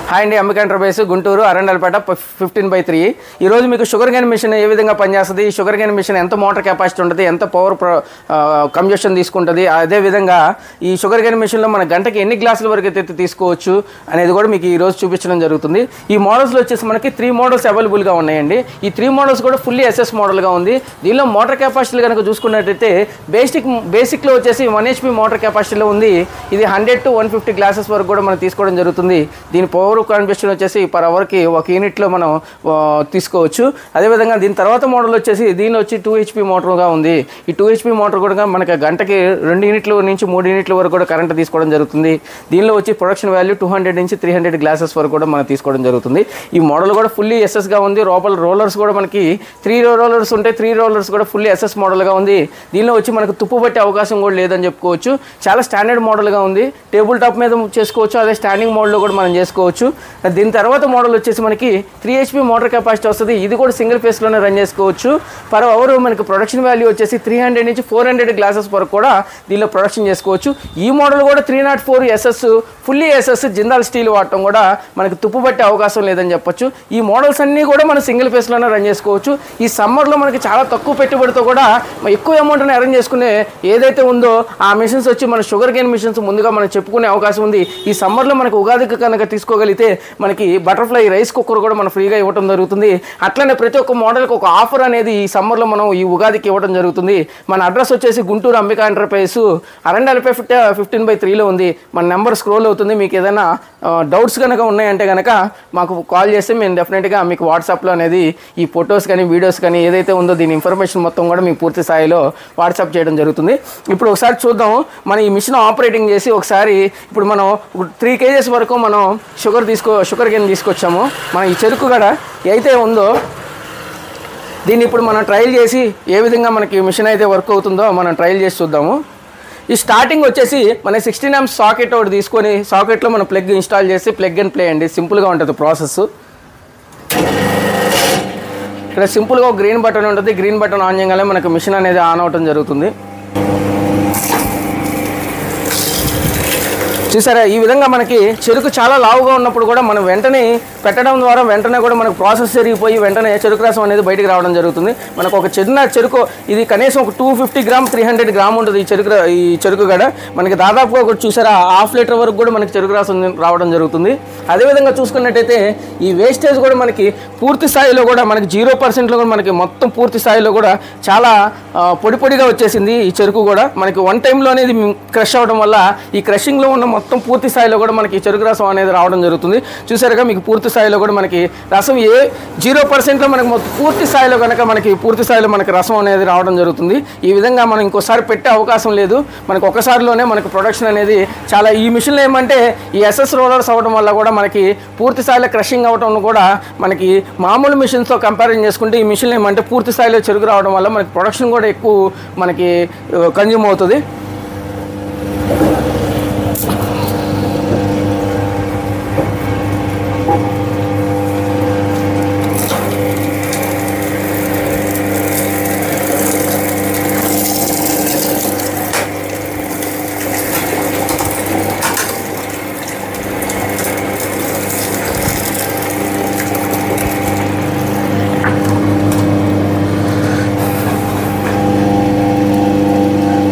Hi అండి, Ambika enterprises Guntur Arundelpet 15/3. ఈరోజు మీకు షుగర్ కేన్ మిషన్ ఏ విధంగా పనిచేస్తుంది, ఈ షుగర్ కేన్ మిషన్ ఎంత మోటార్ కెపాసిటీ ఉంటుంది, ఎంత పవర్ కంజెషన్ తీసుకుంటుంది, అదేవిధంగా ఈ షుగర్ కేన్ మిషన్లో మన గంటకి ఎన్ని గ్లాసుల వరకు అయితే తీసుకోవచ్చు అనేది కూడా మీకు ఈరోజు చూపించడం జరుగుతుంది. ఈ మోడల్స్లో వచ్చేసి మనకి 3 మోడల్స్ అవైలబుల్గా ఉన్నాయండి. ఈ 3 మోడల్స్ కూడా ఫుల్లీ ఎస్ఎస్ మోడల్గా ఉంది. దీనిలో మోటార్ కెపాసిటీ కనుక చూసుకున్నట్టయితే బేసిక్లో వచ్చేసి 1 HP మోటార్ కెపాసిటీలో ఉంది. ఇది 100 to 150 గ్లాసెస్ వరకు కూడా మనం తీసుకోవడం జరుగుతుంది. దీని పవర్ కన్వర్షన్ వచ్చేసి పర్ అవర్కి 1 యూనిట్లో మనం తీసుకోవచ్చు. అదేవిధంగా దీని తర్వాత మోడల్ వచ్చేసి దీనిలో వచ్చి 2 HP మోటార్గా ఉంది. ఈ 2 HP మోటార్ కూడా మనకి గంటకి 2 యూనిట్ల నుంచి 3 యూనిట్ల వరకు కూడా కరెంట్ తీసుకోవడం జరుగుతుంది. దీనిలో వచ్చి ప్రొడక్షన్ వాల్యూ 200 నుంచి 300 గ్లాసెస్ వరకు కూడా మనం తీసుకోవడం జరుగుతుంది. ఈ మోడల్ కూడా ఫుల్లీ ఎస్ఎస్గా ఉంది. లోపల రోలర్స్ కూడా మనకి 3 రోలర్స్ ఉంటాయి. 3 రోలర్స్ కూడా ఫుల్లీ ఎస్ఎస్ మోడల్గా ఉంది. దీనిలో వచ్చి మనకు తుప్పు పట్టే అవకాశం కూడా లేదని చెప్పుకోవచ్చు. చాలా స్టాండర్డ్ మోడల్గా ఉంది. టేబుల్ టాప్ మీద చేసుకోవచ్చు, అదే స్టాండింగ్ మోడ్లో కూడా మనం చేసుకోవచ్చు. దీని తర్వాత మోడల్ వచ్చేసి మనకి 3 HP మోటార్ కెపాసిటీ వస్తుంది. ఇది కూడా సింగిల్ ఫేస్లోనే రన్ చేసుకోవచ్చు. పర్ అవర్ మనకి ప్రొడక్షన్ వాల్యూ వచ్చేసి 300 నుంచి 400 గ్లాసెస్ వరకు కూడా దీనిలో ప్రొడక్షన్ చేసుకోవచ్చు. ఈ మోడల్ కూడా 304 SS fully SS Jindal steel వాడటం కూడా మనకి తుప్పు పట్టే అవకాశం లేదని చెప్పొచ్చు. ఈ మోడల్స్ అన్నీ కూడా మనం సింగిల్ ఫేస్లోనే రన్ చేసుకోవచ్చు. ఈ సమ్మర్లో మనకి చాలా తక్కువ పెట్టుబడితో కూడా ఎక్కువ అమౌంట్ని అరేంజ్ చేసుకునే ఏదైతే ఉందో ఆ మిషన్స్ వచ్చి మన షుగర్ కేన్ మిషన్స్ ముందుగా మనం చెప్పుకునే అవకాశం ఉంది. ఈ సమ్మర్లో మనకి ఉగాదికి కనుక తీసుకోగలిగితే మనకి బటర్ఫ్లై రైస్ కుక్కర్ కూడా మనం ఫ్రీగా ఇవ్వడం జరుగుతుంది. అట్లనే ప్రతి ఒక్క మోడల్కి ఒక ఆఫర్ అనేది ఈ సమ్మర్లో మనం ఈ ఉగాదికి ఇవ్వడం జరుగుతుంది. మన అడ్రస్ వచ్చేసి గుంటూరు అంబికా ఎంటర్ప్రైజెస్ అరండల్పేట 15/3లో ఉంది. మన నెంబర్ స్క్రోల్ అవుతుంది. మీకు ఏదైనా డౌట్స్ కనుక ఉన్నాయంటే కనుక మాకు కాల్ చేస్తే మేము డెఫినెట్గా మీకు వాట్సాప్లో అనేది ఈ ఫొటోస్ కానీ వీడియోస్ కానీ ఏదైతే ఉందో దీని ఇన్ఫర్మేషన్ మొత్తం కూడా మీకు పూర్తి స్థాయిలో వాట్సాప్ చేయడం జరుగుతుంది. ఇప్పుడు ఒకసారి చూద్దాం. మనం ఈ మిషన్ ఆపరేటింగ్ చేసి ఒకసారి ఇప్పుడు మనం 3 kgs వరకు మనం షుగర్ కేన్ తీసుకొచ్చాము. మనం ఈ చెరుకు గడ అయితే ఉందో దీన్ని ఇప్పుడు మనం ట్రయల్ చేసి ఏ విధంగా మనకి మిషన్ అయితే వర్క్ అవుతుందో మనం ట్రయల్ చేసి చూద్దాము. ఈ స్టార్టింగ్ వచ్చేసి మన 16 amps సాకెట్ ఒకటి తీసుకొని సాకెట్లో మనం ప్లగ్ ఇన్స్టాల్ చేసి ప్లగ్ అండ్ ప్లే అండి. సింపుల్గా ఉంటుంది ప్రాసెస్. ఇక్కడ సింపుల్గా ఒక గ్రీన్ బటన్ ఉంటుంది. గ్రీన్ బటన్ ఆన్ చేయగానే మనకు మిషన్ అనేది ఆన్ అవటం జరుగుతుంది. చూసారా, ఈ విధంగా మనకి చెరుకు చాలా లావుగా ఉన్నప్పుడు కూడా మనం వెంటనే పెట్టడం ద్వారా వెంటనే కూడా మనకు ప్రాసెస్ జరిగిపోయి వెంటనే చెరుకు రసం అనేది బయటికి రావడం జరుగుతుంది. మనకు ఒక చిన్న చెరుకు ఇది కనీసం ఒక 250 గ్రామ్ 300 గ్రామ్ ఉంటుంది ఈ చెరుకు గడ. మనకి దాదాపుగా కూడా చూసారా 1/2 లీటర్ వరకు కూడా మనకి చెరుకు రసం రావడం జరుగుతుంది. అదేవిధంగా చూసుకున్నట్టయితే ఈ వేస్టేజ్ కూడా మనకి పూర్తి స్థాయిలో కూడా మనకి 0%లో కూడా మనకి మొత్తం పూర్తి స్థాయిలో కూడా చాలా పొడిగా వచ్చేసింది. ఈ చెరుకు కూడా మనకి 1 టైంలో అనేది క్రష్ అవ్వడం వల్ల ఈ క్రషింగ్లో ఉన్న మొత్తం పూర్తి స్థాయిలో కూడా మనకి చెరుకు రసం అనేది రావడం జరుగుతుంది. చూసారుగా మీకు పూర్తి స్థాయిలో కూడా మనకి రసం 0%లో మనకి పూర్తి స్థాయిలో కనుక మనకి పూర్తి స్థాయిలో మనకి రసం అనేది రావడం జరుగుతుంది. ఈ విధంగా మనం ఇంకోసారి పెట్టే అవకాశం లేదు. మనకి ఒకసారిలోనే మనకి ప్రొడక్షన్ అనేది చాలా ఈ మిషన్లో ఏమంటే ఈ ఎస్ఎస్ రోలర్స్ అవ్వడం వల్ల కూడా మనకి పూర్తి స్థాయిలో క్రషింగ్ అవ్వడం కూడా మనకి మామూలు మిషన్స్తో కంపారిజన్ చేసుకుంటే ఈ మిషన్లో ఏమంటే పూర్తి స్థాయిలో చెరుకు రావడం వల్ల మనకి ప్రొడక్షన్ కూడా ఎక్కువ మనకి కన్జ్యూమ్ అవుతుంది.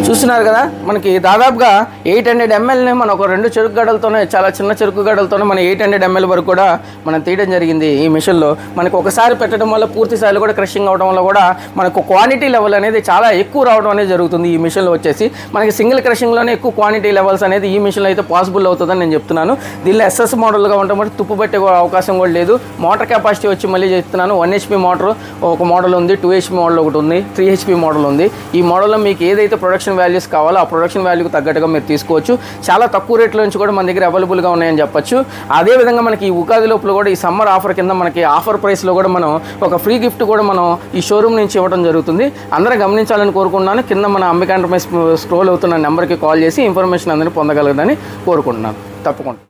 చూస్తున్నారు కదా, మనకి దాదాపుగా 800 mlని మనం ఒక 2 చెరుకు గడలతోనే చాలా చిన్న చెరుకు గడలతోనే మనం 800 ml వరకు కూడా మనం తీయడం జరిగింది ఈ మిషన్లో. మనకు ఒకసారి పెట్టడం వల్ల పూర్తి స్థాయిలో కూడా క్రషింగ్ అవడం వల్ల కూడా మనకు క్వాంటిటీ లెవెల్ అనేది చాలా ఎక్కువ రావడం అనేది జరుగుతుంది. ఈ మిషన్లో వచ్చేసి మనకి సింగిల్ క్రషింగ్లోనే ఎక్కువ క్వాంటిటీ లెవెల్స్ అనేది ఈ మిషన్లో అయితే పాసిబుల్ అవుతుందని నేను చెప్తున్నాను. దీనిలో ఎస్ఎస్ మోడల్గా ఉండటం వల్ల తుప్పు పెట్టే అవకాశం కూడా లేదు. మోటార్ కెపాసిటీ వచ్చి మళ్ళీ చెప్తున్నాను 1 HP మోటార్ ఒక మోడల్ ఉంది, 2 HP మోడల్ ఒకటి ఉంది, 3 HP మోడల్ ఉంది. ఈ మోడల్లో మీకు ఏదైతే ప్రొడక్షన్ వాల్యూస్ కావాలో ఆ ప్రొడక్షన్ వాల్యూకి తగ్గట్టుగా మీరు తీసుకోవచ్చు. చాలా తక్కువ రేట్లో నుంచి కూడా మన దగ్గర అవైలబుల్గా ఉన్నాయని చెప్పొచ్చు. అదేవిధంగా మనకి ఈ ఉగాది లోపల కూడా ఈ సమ్మర్ ఆఫర్ కింద మనకి ఆఫర్ ప్రైస్లో కూడా మనం ఒక ఫ్రీ గిఫ్ట్ కూడా మనం ఈ షోరూమ్ నుంచి ఇవ్వడం జరుగుతుంది. అందరూ గమనించాలని కోరుకుంటున్నాను. కింద మన అంబికా ఎంటర్ప్రైజెస్ స్క్రోల్ అవుతున్న నెంబర్కి కాల్ చేసి ఇన్ఫర్మేషన్ అందరినీ పొందగలగదని కోరుకుంటున్నాను. తప్పకుండా.